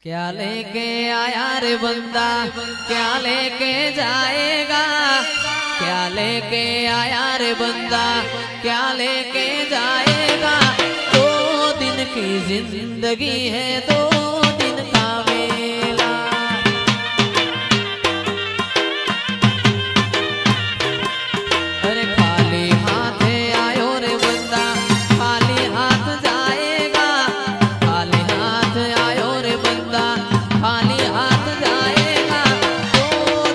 क्या लेके आया रे बंदा, क्या लेके जाएगा। क्या लेके आया रे बंदा, क्या लेके जाएगा। 2 दिन की जिंदगी है, 2 दिन का मेला। अरे खाली हाथ आयो रे बंदा, खाली हाथ जाएगा। खाली हाथ आयो रे बंदा, खाली हाथ जाएगा। 2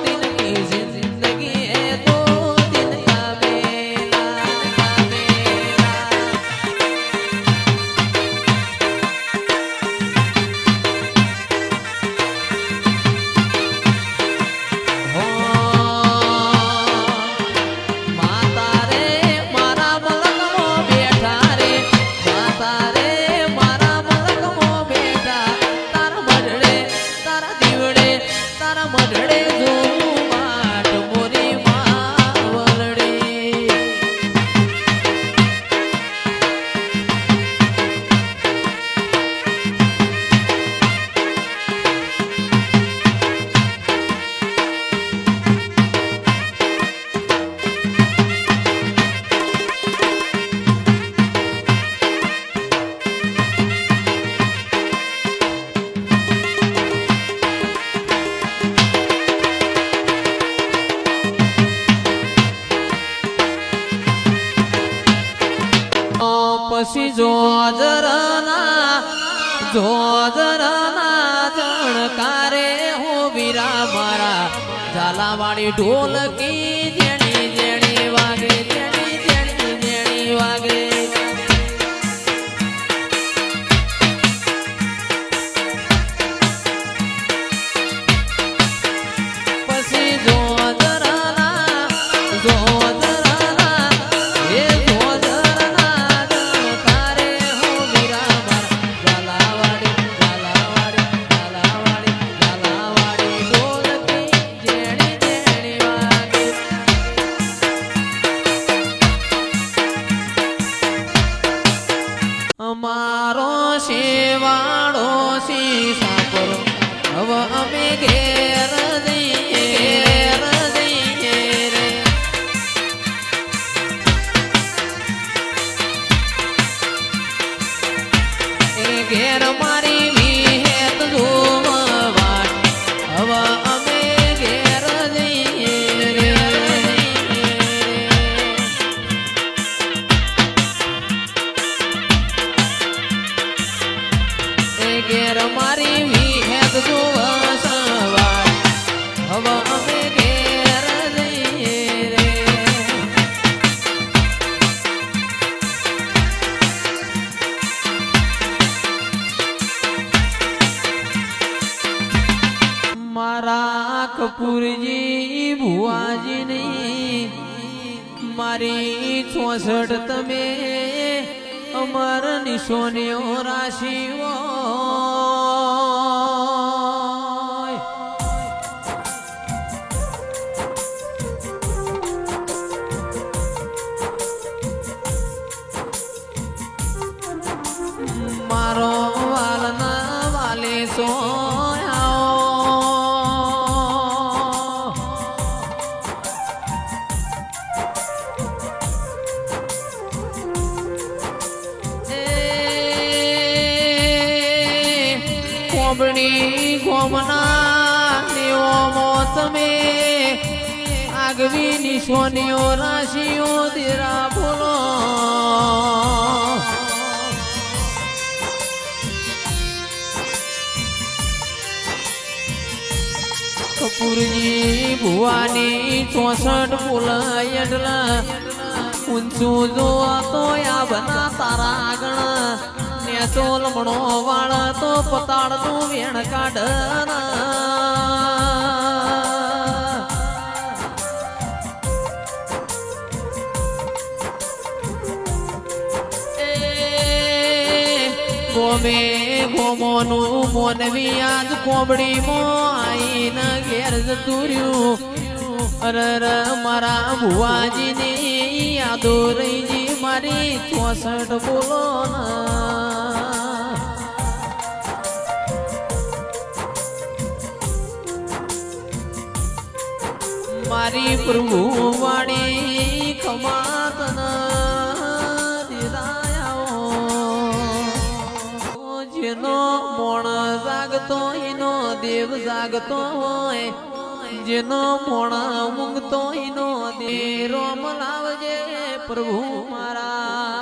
दिन की जिंदगी है, 2 दिन का मेला, हो माता रे मारा मलक मो बेठा रे, माता रे मारा मलक मो बेठा। तारा मढड़े तारा दीवड़े, तारा मढड़े जो माट मोरी मावलड़ी। પછી જોજરના જણકારે હો વીરા મારા ઝાલાવાળી ઢોલકી જેણી જેણી વાગે, જેણી જેણી જેણી વાગે। પછી જોજરના એ જોજરના જણકારે હો વીરા મારા ઝાલાવાળી ઝાલાવાળી ઝાલાવાળી ઝાલાવાળી ઢોલકી જેણી જેણી વાગે। અમારો શેવાળો સી સાપરો હવે અમે ઘેર જઈએ રે। એ ઘેર મારી વિહેત જોવા હવે અમે ઘેર જઈએ રે। એ ઘેર મારી વિહેત જોવા સવાર હવે અમે ઘેર જઈએ રે। મારા કપૂરજી ભુવાજીની મારી 64 તમે અમર નિશોનીઓ રાશિઓ। મારો વાલના વાલે સોયાઓ કોબણી ગોમના નિયમો તમે આગવી નિશોનીઓ રાશિઓ દેરા બોલો। કપૂરજી ભુવાની 64 પુલયડલા ઊંચું જોવા તો આ બના તારા આગળ ને ચોલમણો વાળ તો પતાળનું વેણ કાઢના। ગોમે ગોમોનું મોનવી આજ કોબડીમાં આઈને ઘેર જતું રહ્યું। અરર મારા ભુવાજીની યાદો રહીજી મારી 64 બોલો ના। મારી પ્રભુ વાળી ખમાતન જેનો મોણ જાગતો એનો દેવ જાગતો હોય જેનો મોણ મૂંગતો એનો દેવ રોમ લાવજે પ્રભુ મારા